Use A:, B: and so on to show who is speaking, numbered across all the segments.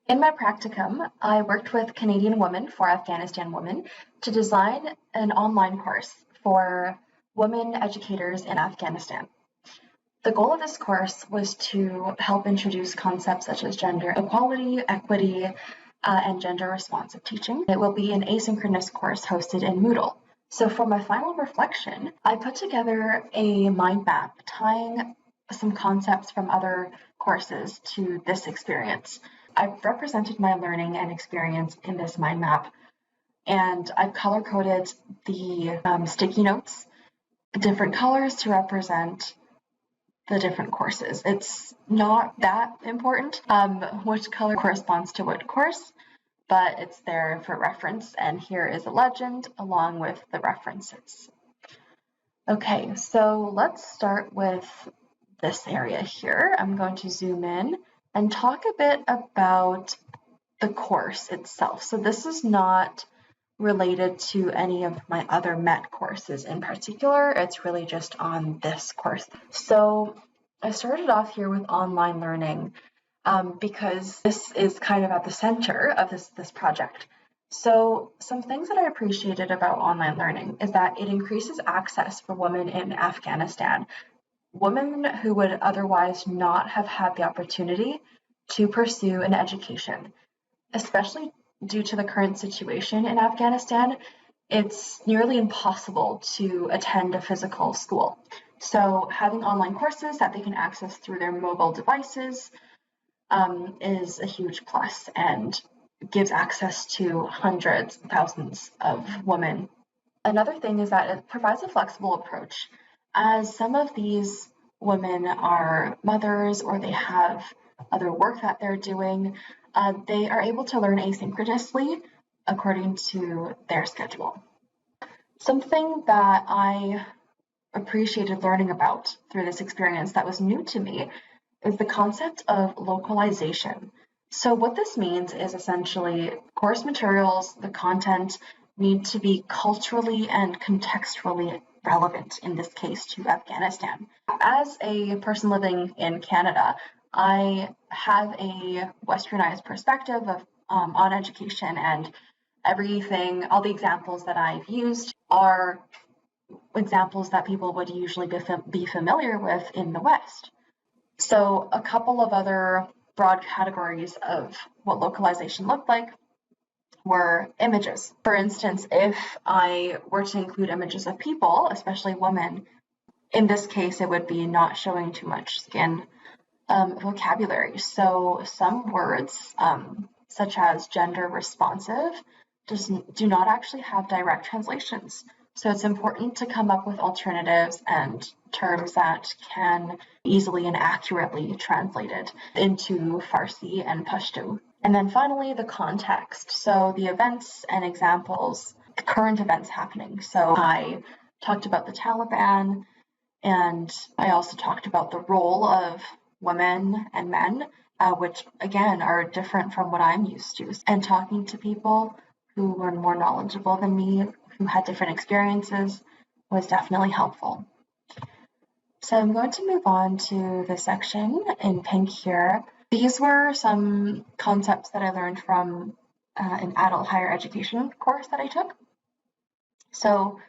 A: In my practicum, I worked with Canadian Women for Afghanistan Women to design an online course for women educators in Afghanistan. The goal of this course was to help introduce concepts such as gender equality, equity, and gender responsive teaching. It will be an asynchronous course hosted in Moodle. So for my final reflection, I put together a mind map tying some concepts from other courses to this experience. I've represented my learning and experience in this mind map, and I've color-coded the sticky notes, different colors to represent the different courses. It's not that important which color corresponds to what course, but it's there for reference, and here is a legend along with the references. Okay, so let's start with this area here. I'm going to zoom in and talk a bit about the course itself. So this is not related to any of my other MET courses in particular. It's really just on this course. So I started off here with online learning because this is kind of at the center of this project. So some things that I appreciated about online learning is that it increases access for women in Afghanistan, women who would otherwise not have had the opportunity to pursue an education, especially due to the current situation in Afghanistan. It's nearly impossible to attend a physical school. So having online courses that they can access through their mobile devices is a huge plus and gives access to hundreds, thousands of women. Another thing is that it provides a flexible approach, as some of these women are mothers or they have other work that they're doing. They are able to learn asynchronously according to their schedule. Something that I appreciated learning about through this experience that was new to me is the concept of localization. So what this means is essentially course materials, the content, need to be culturally and contextually relevant, in this case to Afghanistan. As a person living in Canada, I have a westernized perspective of on education, and everything, all the examples that I've used are examples that people would usually be familiar with in the West. So a couple of other broad categories of what localization looked like were images. For instance, if I were to include images of people, especially women, in this case, it would be not showing too much skin vocabulary. So some words, such as gender responsive, do not actually have direct translations. So it's important to come up with alternatives and terms that can easily and accurately translated into Farsi and Pashto. And then finally, the context. So the events and examples, current events happening. So I talked about the Taliban, and I also talked about the role of women and men, which again are different from what I'm used to. And talking to people who were more knowledgeable than me, who had different experiences, was definitely helpful. So I'm going to move on to the section in pink here. These were some concepts that I learned from an adult higher education course that I took. So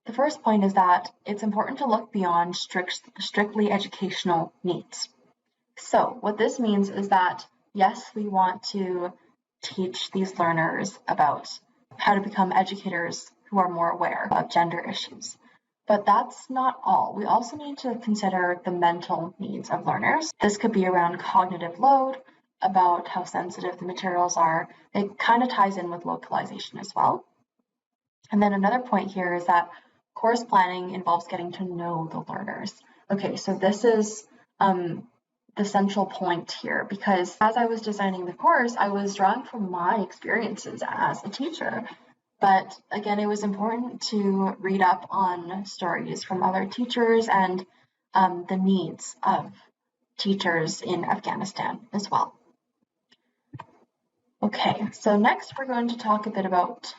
A: the first point is that it's important to look beyond strictly educational needs. So what this means is that, yes, we want to teach these learners about how to become educators who are more aware of gender issues. But that's not all. We also need to consider the mental needs of learners. This could be around cognitive load, about how sensitive the materials are. It kind of ties in with localization as well. And then another point here is that course planning involves getting to know the learners. Okay, so this is the central point here, because as I was designing the course, I was drawing from my experiences as a teacher. But again, it was important to read up on stories from other teachers and the needs of teachers in Afghanistan as well. Okay, so next we're going to talk a bit about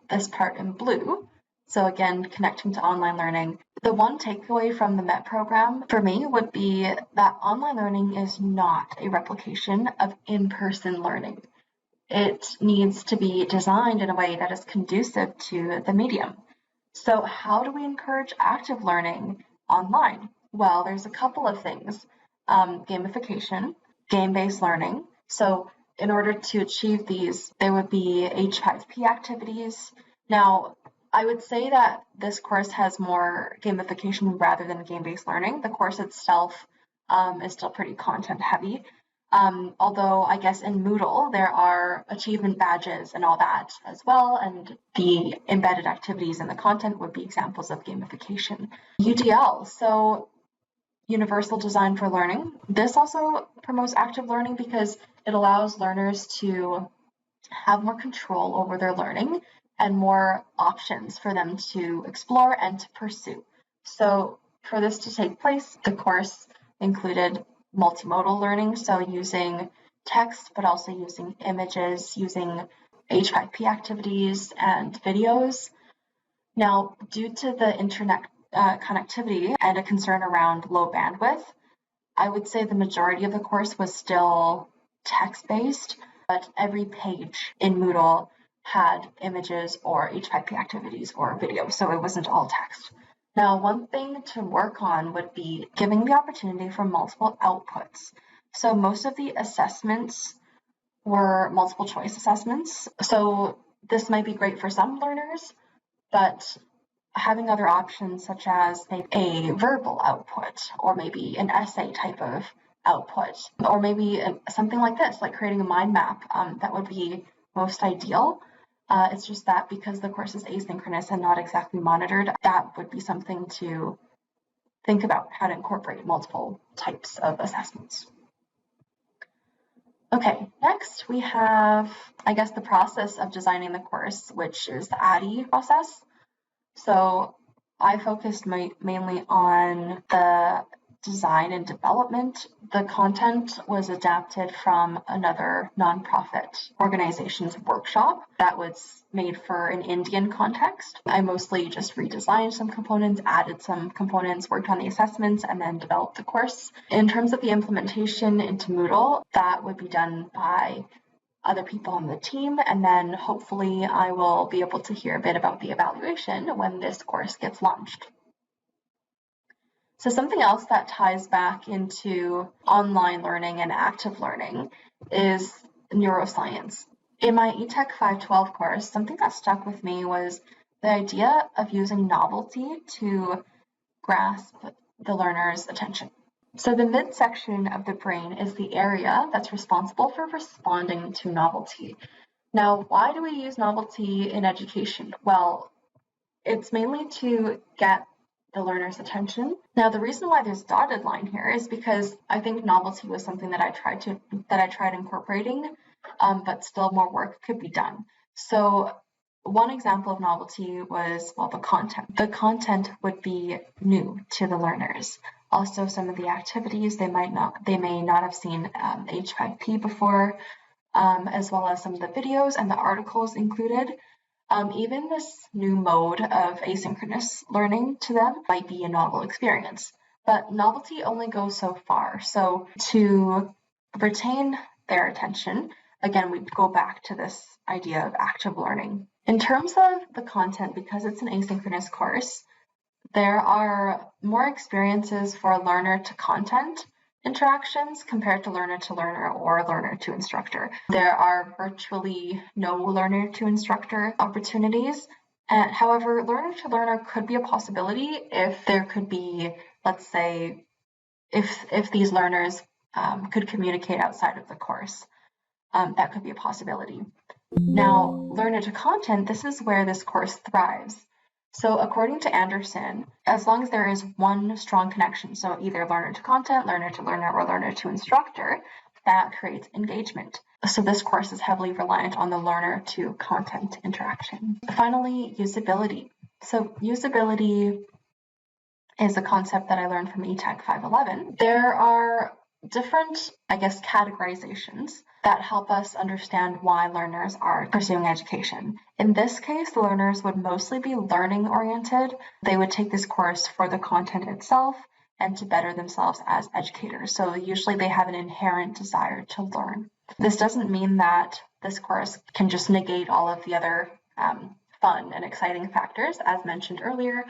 A: this part in blue. So again, connecting to online learning. The one takeaway from the MET program for me would be that online learning is not a replication of in-person learning. It needs to be designed in a way that is conducive to the medium. So how do we encourage active learning online? Well, there's a couple of things. Gamification, game-based learning. So in order to achieve these, there would be H5P activities. Now, I would say that this course has more gamification rather than game-based learning. The course itself is still pretty content heavy. Although I guess in Moodle, there are achievement badges and all that as well, and the embedded activities in the content would be examples of gamification. UDL, so Universal Design for Learning. This also promotes active learning because it allows learners to have more control over their learning and more options for them to explore and to pursue. So for this to take place, the course included multimodal learning, so using text, but also using images, using H5P activities and videos. Now, due to the internet connectivity and a concern around low bandwidth, I would say the majority of the course was still text-based, but every page in Moodle had images or H5P activities or videos, so it wasn't all text. Now, one thing to work on would be giving the opportunity for multiple outputs. So most of the assessments were multiple choice assessments. So this might be great for some learners, but having other options such as maybe a verbal output or maybe an essay type of output, or maybe something like this, like creating a mind map, that would be most ideal. It's just that because the course is asynchronous and not exactly monitored, that would be something to think about, how to incorporate multiple types of assessments. Okay, next we have, I guess, the process of designing the course, which is the ADDIE process. So I focused mainly on the design and development. The content was adapted from another nonprofit organization's workshop that was made for an Indian context. I mostly just redesigned some components, added some components, worked on the assessments, and then developed the course. In terms of the implementation into Moodle, that would be done by other people on the team, and then hopefully I will be able to hear a bit about the evaluation when this course gets launched. So something else that ties back into online learning and active learning is neuroscience. In my ETEC 512 course, something that stuck with me was the idea of using novelty to grasp the learner's attention. So the midsection of the brain is the area that's responsible for responding to novelty. Now, why do we use novelty in education? Well, it's mainly to get the learner's attention. Now, the reason why there's dotted line here is because I think novelty was something that I tried incorporating, but still more work could be done. So one example of novelty was, well, the content. The content would be new to the learners. Also, some of the activities, they may not have seen H5P before, as well as some of the videos and the articles included. Even this new mode of asynchronous learning to them might be a novel experience, but novelty only goes so far. So to retain their attention, again, we go back to this idea of active learning. In terms of the content, because it's an asynchronous course, there are more experiences for learner to content interactions compared to learner or learner to instructor. There are virtually no learner to instructor opportunities. However, learner to learner could be a possibility if there could be, let's say, if these learners could communicate outside of the course. That could be a possibility. Now, learner to content, this is where this course thrives. So according to Anderson, as long as there is one strong connection, so either learner to content, learner to learner, or learner to instructor, that creates engagement. So this course is heavily reliant on the learner to content interaction. Finally, usability. So usability is a concept that I learned from ETEC 511. There are different, categorizations that help us understand why learners are pursuing education. In this case, the learners would mostly be learning oriented. They would take this course for the content itself and to better themselves as educators. So usually they have an inherent desire to learn. This doesn't mean that this course can just negate all of the other fun and exciting factors. As mentioned earlier,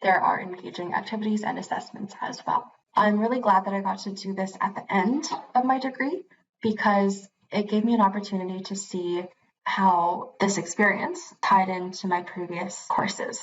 A: there are engaging activities and assessments as well. I'm really glad that I got to do this at the end of my degree because it gave me an opportunity to see how this experience tied into my previous courses.